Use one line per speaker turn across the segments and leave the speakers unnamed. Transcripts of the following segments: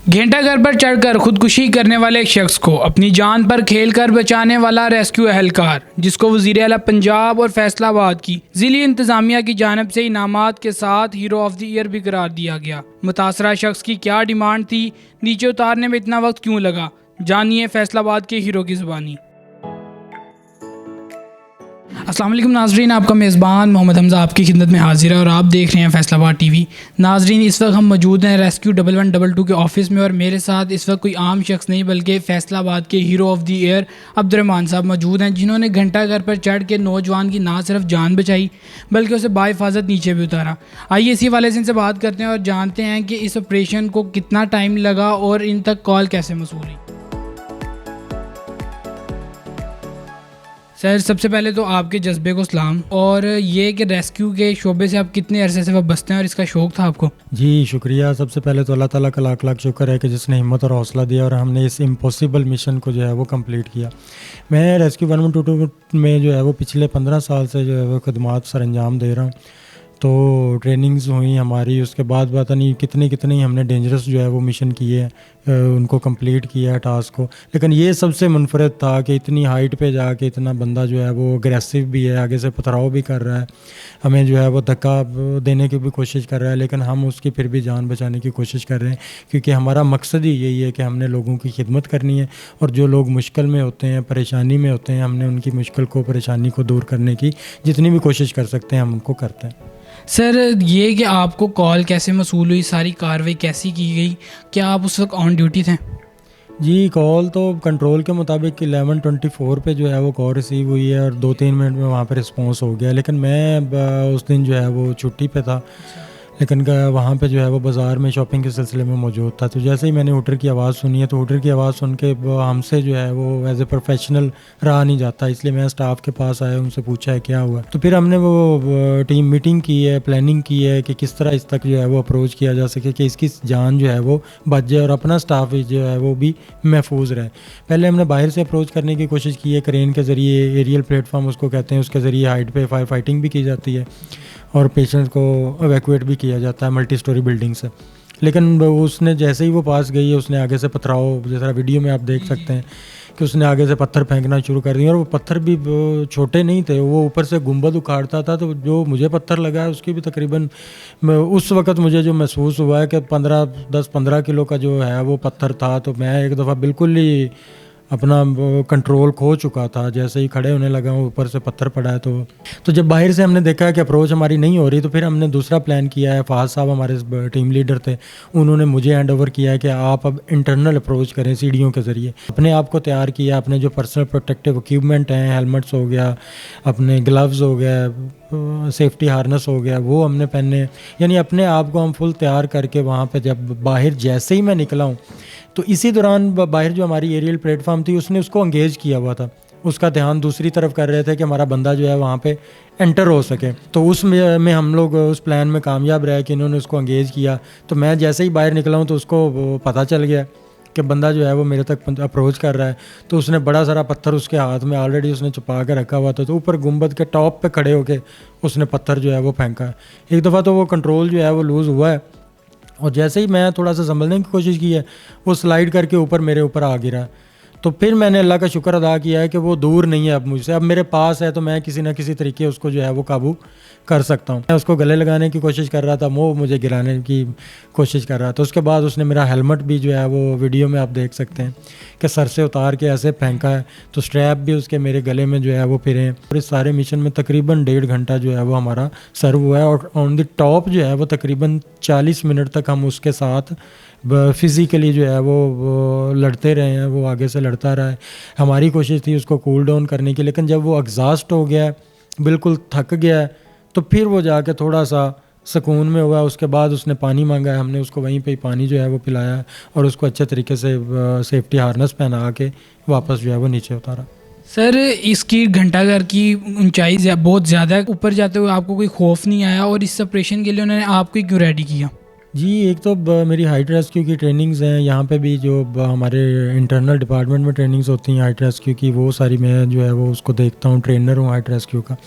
घंटाघर पर चढ़कर खुदकुशी करने वाले एक शख्स को अपनी जान पर खेलकर बचाने वाला रेस्क्यू एहलकार, जिसको वज़ीर आला पंजाब और फैसलाबाद की ज़िली इंतज़ामिया की जानिब से इनामात के साथ हीरो ऑफ द ईयर भी करार दिया गया। मुतासरा शख्स की क्या डिमांड थी, नीचे उतारने में इतना वक्त क्यों लगा, जानिए फैसलाबाद के हीरो की ज़ुबानी। अस्सलाम वालेकुम नाजरीन, आपका मेज़बान मोहम्मद हमज़ा आपकी खिदमत में हाजिर है और आप देख रहे हैं फैसलाबाद टीवी। नाजरीन, इस वक्त हम मौजूद हैं रेस्क्यू 1112 के ऑफिस में और मेरे साथ इस वक्त कोई आम शख्स नहीं बल्कि फैसलाबाद के hero of the year Abdurrahman साहब मौजूद हैं, जिन्होंने घंटाघर पर चढ़ के नौजवान की ना सिर्फ जान बचाई बल्कि उसे बाहिफाजत नीचे भी उतारा। आइए इसी वाले से इनसे बात करते हैं और जानते हैं कि इस ऑपरेशन को कितना टाइम लगा और इन तक कॉल कैसे मौसूल हुई। सर, सबसे पहले तो आपके जज्बे को सलाम, और ये कि रेस्क्यू के शोबे से आप कितने अरसे से वाबस्ते हैं और इसका शौक़ था आपको?
जी शुक्रिया। सबसे पहले तो अल्लाह ताला का लाख लाख शुक्र है कि जिसने हिम्मत और हौसला दिया और हमने इस इम्पॉसिबल मिशन को जो है वो कंप्लीट किया। मैं रेस्क्यू 1122 में जो है वो पिछले 15 साल से जो है वो खदमात सर अंजाम दे रहा हूँ। तो ट्रेनिंग्स हुई हमारी, उसके बाद पता नहीं कितनी हमने डेंजरस जो है वो मिशन किए हैं, उनको कंप्लीट किया है टास्क को। लेकिन ये सबसे मुनफरद था कि इतनी हाइट पे जाके इतना बंदा जो है वो अग्रेसिव भी है, आगे से पथराव भी कर रहा है, हमें जो है वो धक्का देने की भी कोशिश कर रहा है, लेकिन हम उसकी फिर भी जान बचाने की कोशिश कर रहे हैं, क्योंकि हमारा मकसद ही यही है कि हमने लोगों की खिदमत करनी है और जो लोग मुश्किल में होते हैं, परेशानी में होते हैं, हमने उनकी मुश्किल को, परेशानी को दूर करने की जितनी भी कोशिश कर सकते हैं हम उनको करते हैं।
सर, ये कि आपको कॉल कैसे मौसूल हुई, सारी कार्रवाई कैसी की गई, क्या आप उस वक्त ऑन ड्यूटी थे?
जी, कॉल तो कंट्रोल के मुताबिक 11:24 पे जो है वो कॉल रिसीव हुई है और 2-3 मिनट में वहाँ पे रिस्पॉन्स हो गया। लेकिन मैं उस दिन जो है वो छुट्टी पे था, लेकिन वहाँ पे जो है वो बाज़ार में शॉपिंग के सिलसिले में मौजूद था। तो जैसे ही मैंने हूटर की आवाज़ सुनी है, तो हूटर की आवाज़ सुन के हमसे जो है वो एज ए प्रोफेशनल रहा नहीं जाता, इसलिए मैं स्टाफ के पास आया, उनसे पूछा है क्या हुआ। तो फिर हमने वो टीम मीटिंग की है, प्लानिंग की है कि किस तरह इस तक जो है वो अप्रोच किया जा सके कि इसकी जान जो है वो बच जाए और अपना स्टाफ जो है वो भी महफूज रहे। पहले हमने बाहर से अप्रोच करने की कोशिश की है, क्रेन के ज़रिए, एरियल प्लेटफॉर्म उसको कहते हैं, उसके ज़रिए हाइट पे फायर फाइटिंग भी की जाती है और पेशेंट को एवैक्यूएट भी किया जाता है मल्टी स्टोरी बिल्डिंग से। लेकिन उसने जैसे ही वो पास गई है, उसने आगे से पथराव, जैसा वीडियो में आप देख सकते हैं कि उसने आगे से पत्थर फेंकना शुरू कर दिया और वो पत्थर भी छोटे नहीं थे, वो ऊपर से गुंबद उखाड़ता था। तो जो मुझे पत्थर लगा है उसकी भी तकरीबन उस वक़्त मुझे जो महसूस हुआ है कि 10-15 किलो का जो है वो पत्थर था। तो मैं एक दफ़ा बिल्कुल ही अपना कंट्रोल खो चुका था, जैसे ही खड़े होने लगा ऊपर से पत्थर पड़ा है। तो जब बाहर से हमने देखा कि अप्रोच हमारी नहीं हो रही, तो फिर हमने दूसरा प्लान किया है। फ़ाज़ साहब हमारे टीम लीडर थे, उन्होंने मुझे हैंड ओवर किया है कि आप अब इंटरनल अप्रोच करें सीढ़ियों के ज़रिए। अपने आप को तैयार किया, अपने जो पर्सनल प्रोटेक्टिव इक्विपमेंट हैं, हेलमेट्स हो गया, अपने ग्लव्स हो गया, सेफ्टी हार्नेस हो गया, वो हमने पहने, यानी अपने आप को हम फुल तैयार करके वहाँ पे जब बाहर जैसे ही मैं निकला हूँ, तो इसी दौरान बाहर जो हमारी एरियल प्लेटफॉर्म थी उसने उसको एंगेज किया हुआ था, उसका ध्यान दूसरी तरफ कर रहे थे कि हमारा बंदा जो है वहाँ पे एंटर हो सके। तो उसमें हम लोग उस प्लान में कामयाब रहे कि इन्होंने उसको एंगेज किया। तो मैं जैसे ही बाहर निकला हूँ तो उसको पता चल गया कि बंदा जो है वो मेरे तक अप्रोच कर रहा है। तो उसने बड़ा सारा पत्थर उसके हाथ में ऑलरेडी उसने छुपा के रखा हुआ था, तो ऊपर गुंबद के टॉप पे खड़े होके उसने पत्थर जो है वो फेंका। एक दफ़ा तो वो कंट्रोल जो है वो लूज़ हुआ है और जैसे ही मैं थोड़ा सा संभलने की कोशिश की है, वो स्लाइड करके ऊपर मेरे ऊपर आ गिरा। तो फिर मैंने अल्लाह का शुक्र अदा किया है कि वो दूर नहीं है अब मुझसे, अब मेरे पास है, तो मैं किसी न किसी तरीके उसको जो है वो काबू कर सकता हूँ। मैं उसको गले लगाने की कोशिश कर रहा था, वो मुझे गिराने की कोशिश कर रहा था। उसके बाद उसने मेरा हेलमेट भी जो है वो वीडियो में आप देख सकते हैं कि सर से उतार के ऐसे फेंका है, तो स्ट्रैप भी उसके मेरे गले में जो है वो फिरे। और इस सारे मिशन में तकरीबन 1.5 घंटा जो है वो हमारा सर्व हुआ है और ऑन द टॉप जो है वो तकरीबन 40 मिनट तक हम उसके साथ फिज़िकली जो है वो लड़ते रहे हैं। वो आगे से लड़ता रहा है, हमारी कोशिश थी उसको कूल डाउन करने की, लेकिन जब वो एग्जॉस्ट हो गया, बिल्कुल थक गया है, तो फिर वो जाके थोड़ा सा सुकून में हुआ। उसके बाद उसने पानी मांगा है, हमने उसको वहीं पे ही पानी जो है वो पिलाया और उसको अच्छे तरीके से सेफ्टी हार्नेस पहना के वापस जो है वो नीचे उतारा।
सर, इसकी घंटाघर की ऊंचाई बहुत ज़्यादा है, ऊपर जाते हुए आपको कोई खौफ नहीं आया और इस ऑपरेशन के लिए उन्होंने आपको क्यों रेडी किया?
जी, एक तो मेरी हाइट रेस्क्यू की ट्रेनिंग्स हैं यहाँ पे भी, जो हमारे इंटरनल डिपार्टमेंट में ट्रेनिंग्स होती हैं हाइट रेस्क्यू की, वो सारी मैं जो है वो उसको देखता हूँ, ट्रेनर हूँ हाइट रेस्क्यू का।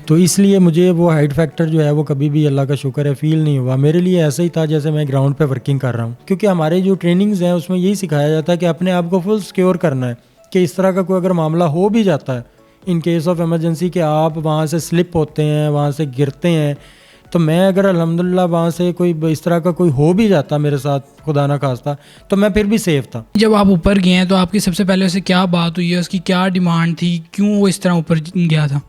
तो इसलिए मुझे वो हाइट फैक्टर जो है वो कभी भी, अल्लाह का शुक्र है, फ़ील नहीं हुआ। मेरे लिए ऐसा ही था जैसे मैं ग्राउंड पे वर्किंग कर रहा हूँ, क्योंकि हमारे जो ट्रेनिंग्स हैं उसमें यही सिखाया जाता है कि अपने आप को फुल सिक्योर करना है, कि इस तरह का कोई अगर मामला हो भी जाता है इन केस ऑफ इमरजेंसी, कि आप वहाँ से स्लिप होते हैं, वहाँ से गिरते हैं, तो मैं अगर अल्हम्दुलिल्लाह वहाँ से कोई इस तरह का कोई हो भी जाता मेरे साथ, खुदा ना खास्ता, तो मैं फिर भी सेफ़ था।
जब आप ऊपर गए हैं तो आपकी सबसे पहले उससे क्या बात हुई है, उसकी क्या डिमांड थी, क्यों वो इस तरह ऊपर गया था?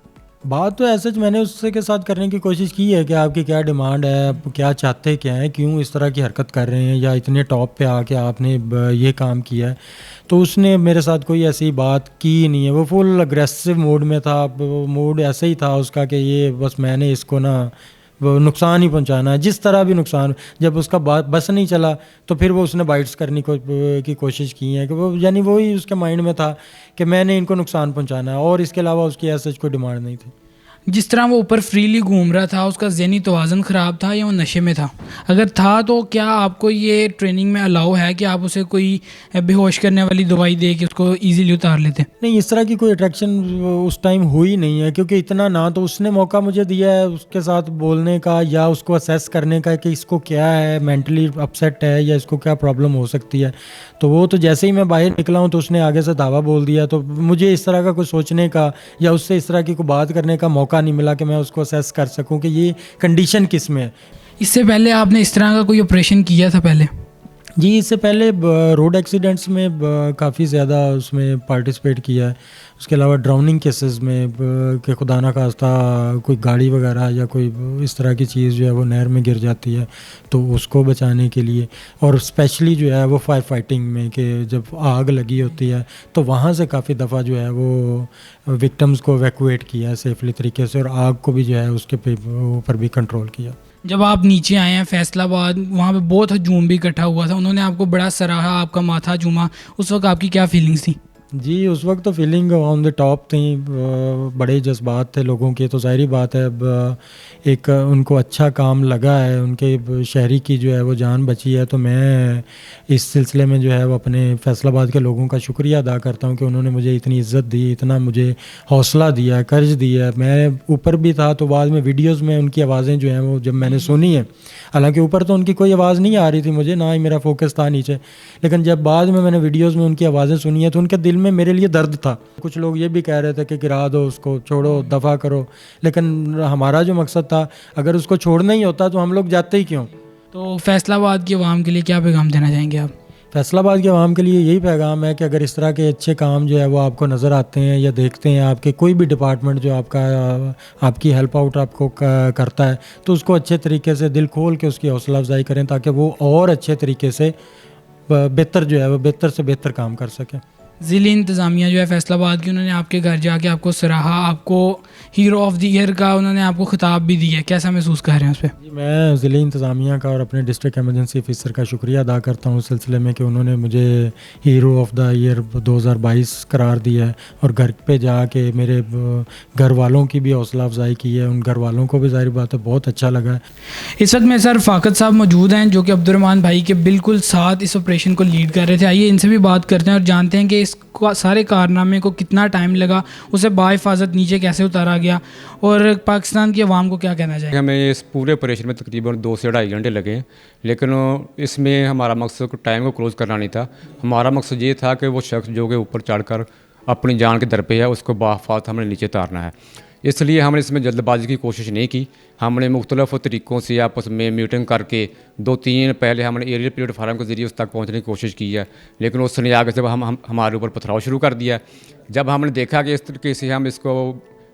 बात तो ऐसे मैंने उससे के साथ करने की कोशिश की है कि आपकी क्या डिमांड है, आप क्या चाहते क्या हैं, क्यों इस तरह की हरकत कर रहे हैं, या इतने टॉप पे आके आपने ये काम किया है। तो उसने मेरे साथ कोई ऐसी बात की नहीं है, वो फुल अग्रेसिव मोड में था, वो मूड ऐसे ही था उसका कि ये बस मैंने इसको ना वो नुकसान ही पहुंचाना है, जिस तरह भी नुकसान। जब उसका बस नहीं चला तो फिर वो उसने बाइट्स करने की कोशिश की है, कि वो यानी वही उसके माइंड में था कि मैंने इनको नुकसान पहुंचाना है, और इसके अलावा उसकी ऐसा कोई डिमांड नहीं थी।
जिस तरह वो ऊपर फ्रीली घूम रहा था, उसका ज़हनी तवाज़ुन ख़राब था या वो नशे में था? अगर था तो क्या आपको ये ट्रेनिंग में अलाउ है कि आप उसे कोई बेहोश करने वाली दवाई दे के उसको ईज़िली उतार लेते?
नहीं, इस तरह की कोई अट्रैक्शन उस टाइम हुई नहीं है, क्योंकि इतना ना तो उसने मौका मुझे दिया है उसके साथ बोलने का या उसको असेस करने का कि इसको क्या है, मेंटली अपसेट है या इसको क्या प्रॉब्लम हो सकती है। तो वो तो जैसे ही मैं बाहर निकला हूँ तो उसने आगे से दावा बोल दिया, तो मुझे इस तरह का कुछ सोचने का या उससे इस तरह की कोई बात करने का मौका नहीं मिला कि मैं उसको असेस कर सकूँ कि ये कंडीशन किस में है।
इससे पहले आपने इस तरह का कोई ऑपरेशन किया था पहले?
जी, इससे पहले रोड एक्सीडेंट्स में काफ़ी ज़्यादा उसमें पार्टिसिपेट किया है। उसके अलावा ड्राउनिंग केसेस में कि खुदा ना खास्ता कोई गाड़ी वगैरह या कोई इस तरह की चीज़ जो है वो नहर में गिर जाती है, तो उसको बचाने के लिए, और स्पेशली जो है वो फायर फाइटिंग में, कि जब आग लगी होती है तो वहाँ से काफ़ी दफ़ा जो है वो विक्टिम्स को एवैक्यूएट किया है सेफली तरीके से, और आग को भी जो है उसके ऊपर भी कंट्रोल किया।
जब आप नीचे आए हैं फैसलाबाद, वहाँ पे बहुत हजूम भी इकट्ठा हुआ था, उन्होंने आपको बड़ा सराहा, आपका माथा चूमा, उस वक्त आपकी क्या फीलिंग्स थी?
जी, उस वक्त तो फीलिंग ऑन द टॉप थी, बड़े जज्बात थे लोगों के। तो ज़ाहिर बात है अब एक उनको अच्छा काम लगा है, उनके शहरी की जो है वो जान बची है, तो मैं इस सिलसिले में जो है वो अपने फैसलाबाद के लोगों का शुक्रिया अदा करता हूँ कि उन्होंने मुझे इतनी इज़्ज़त दी, इतना मुझे हौसला दिया, कर्ज दिया। मैं ऊपर भी था तो बाद में वीडियोज़ में उनकी आवाज़ें जो हैं वो जब मैंने सुनी है, हालांकि ऊपर तो उनकी कोई आवाज़ नहीं आ रही थी मुझे, ना ही मेरा फोकस था नीचे, लेकिन जब बाद में मैंने वीडियोज़ में उनकी आवाज़ें सुनी है तो उनके दिल में मेरे लिए दर्द था। कुछ लोग ये भी कह रहे थे कि गिरा दो उसको, छोड़ो, दफ़ा करो, लेकिन हमारा जो मकसद था, अगर उसको छोड़ना ही होता तो हम लोग जाते ही क्यों।
तो फैसलाबाद की आवाम के लिए क्या पैगाम देना चाहेंगे आप?
फैसलाबाद के आवाम के लिए यही पैगाम है कि अगर इस तरह के अच्छे काम जो है वो आपको नज़र आते हैं या देखते हैं, आपके कोई भी डिपार्टमेंट जो आपकी हेल्प आउट आपको करता है, तो उसको अच्छे तरीके से दिल खोल के उसकी हौसला अफजाई करें, ताकि वो और अच्छे तरीके से बेहतर जो है वो बेहतर से बेहतर काम कर सकें।
ज़िली इंतज़ामिया जो है फैसलाबाद की, उन्होंने आपके घर जाके आपको सराहा, आपको हीरो ऑफ़ द ईयर का उन्होंने आपको खिताब भी दिया, कैसा महसूस कर रहे हैं उस पर?
जी, मैं ज़िली इंतज़ामिया का और अपने डिस्ट्रिक्ट एमरजेंसी ऑफिसर का शुक्रिया अदा करता हूँ इस सिलसिले में कि उन्होंने मुझे हीरो ऑफ़ द ईयर 2022 करार दिया है, और घर पे जाके मेरे घर वालों की भी हौसला अफजाई की है। उन घर वालों को भी ज़ाहिर बात है बहुत अच्छा लगा है।
इस वक्त मेरे सर फ़ाकत साहब मौजूद हैं, जो कि अब्दुर्रहमान भाई के बिल्कुल साथ इस ऑपरेशन को लीड कर रहे थे। आइए इनसे भी बात करते हैं और जानते हैं कि इस सारे कारनामे को कितना टाइम लगा, उसे बाहिफाजत नीचे कैसे उतारा गया, और पाकिस्तान की आवाम को क्या कहना चाहिए।
हमें इस पूरे ऑपरेशन में तकरीबन 2 से 2.5 घंटे लगे हैं, लेकिन इसमें हमारा मकसद टाइम को क्लोज़ करना नहीं था। हमारा मकसद ये था कि वो शख्स जो कि ऊपर चढ़कर अपनी जान के दर पे है, उसको बाफात हमने नीचे उतारना है। इसलिए हमने इसमें जल्दबाजी की कोशिश नहीं की। हमने मुख्तलिफ़ तरीक़ों से आपस में मीटिंग करके 2-3 पहले हमने एरियल प्लेटफार्म के ज़रिए उस तक पहुंचने की कोशिश की है, लेकिन उसने आगे से हमारे ऊपर पथराव शुरू कर दिया। जब हमने देखा कि इस तरीके से हम इसको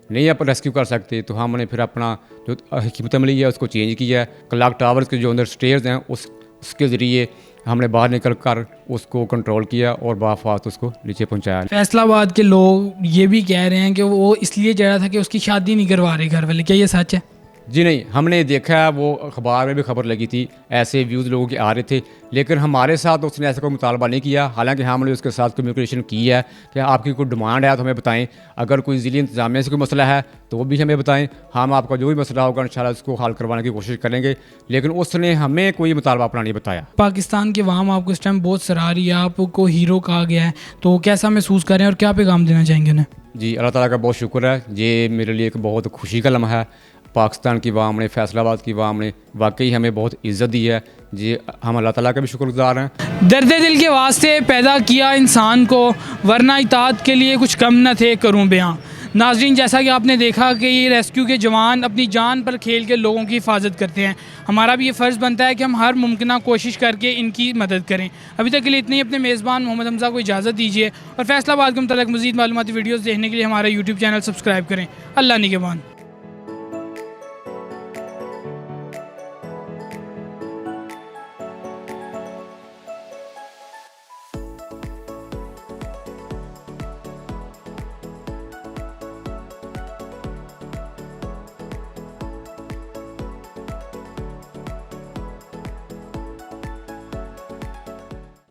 नहीं आप रेस्क्यू कर सकते, तो हमने फिर अपना जो हिकमत अमली है उसको चेंज किया है। क्लॉक टावर्स के जो अंदर स्टेयर्स हैं उसके ज़रिए हमने बाहर निकल कर उसको कंट्रोल किया और बाफात उसको नीचे पहुंचाया।
फैसलाबाद के लोग ये भी कह रहे हैं कि वो इसलिए चढ़ा था कि उसकी शादी नहीं करवा रहे घर वाले, क्या ये सच है?
जी नहीं, हमने देखा है, वो अखबार में भी खबर लगी थी, ऐसे व्यूज़ लोगों के आ रहे थे, लेकिन हमारे साथ उसने ऐसा कोई मुतालबा नहीं किया। हालांकि हमने उसके साथ कम्युनिकेशन की है कि आपकी कोई डिमांड है तो हमें बताएं, अगर कोई ज़िली इंतज़ामिया से कोई मसला है तो वो भी हमें बताएं, हम आपका जो भी मसला होगा इंशाल्लाह उसको हल करवाने की कोशिश करेंगे। लेकिन उसने हमें कोई मुतालबा अपना नहीं बताया।
पाकिस्तान के वाम आपको इस टाइम बहुत सराह रही है, आपको हीरो कहा गया है, तो कैसा महसूस कर रहे हैं और क्या पैगाम देना चाहेंगे उन्हें?
जी, अल्लाह ताला का बहुत शुक्र है, ये मेरे लिए एक बहुत खुशी का लम्हा है। पाकिस्तान की वाम ने, फैसलाबाद की वाम ने वाकई हमें बहुत इज़्ज़त दी है। जी, हम अल्लाह ताला का भी शुक्रगुज़ार हैं।
दर्द दिल के वास्ते पैदा किया इंसान को, वरना इताअत के लिए कुछ कम न थे करूँ बयां। नाज़रीन, जैसा कि आपने देखा कि ये रेस्क्यू के जवान अपनी जान पर खेल के लोगों की हिफाजत करते हैं। हमारा भी ये फ़र्ज़ बनता है कि हम हर मुमकिन कोशिश करके इनकी मदद करें। अभी तक के लिए इतनी ही। अपने मेज़बान मोहम्मद हमज़ा को इजाज़त दीजिए और फैसलाबाद के मुताल्लिक़ मज़ीद मालूमाती वीडियोज़ देखने के लिए हमारा यूट्यूब चैनल सब्सक्राइब करें। अल्लाह निगहबान।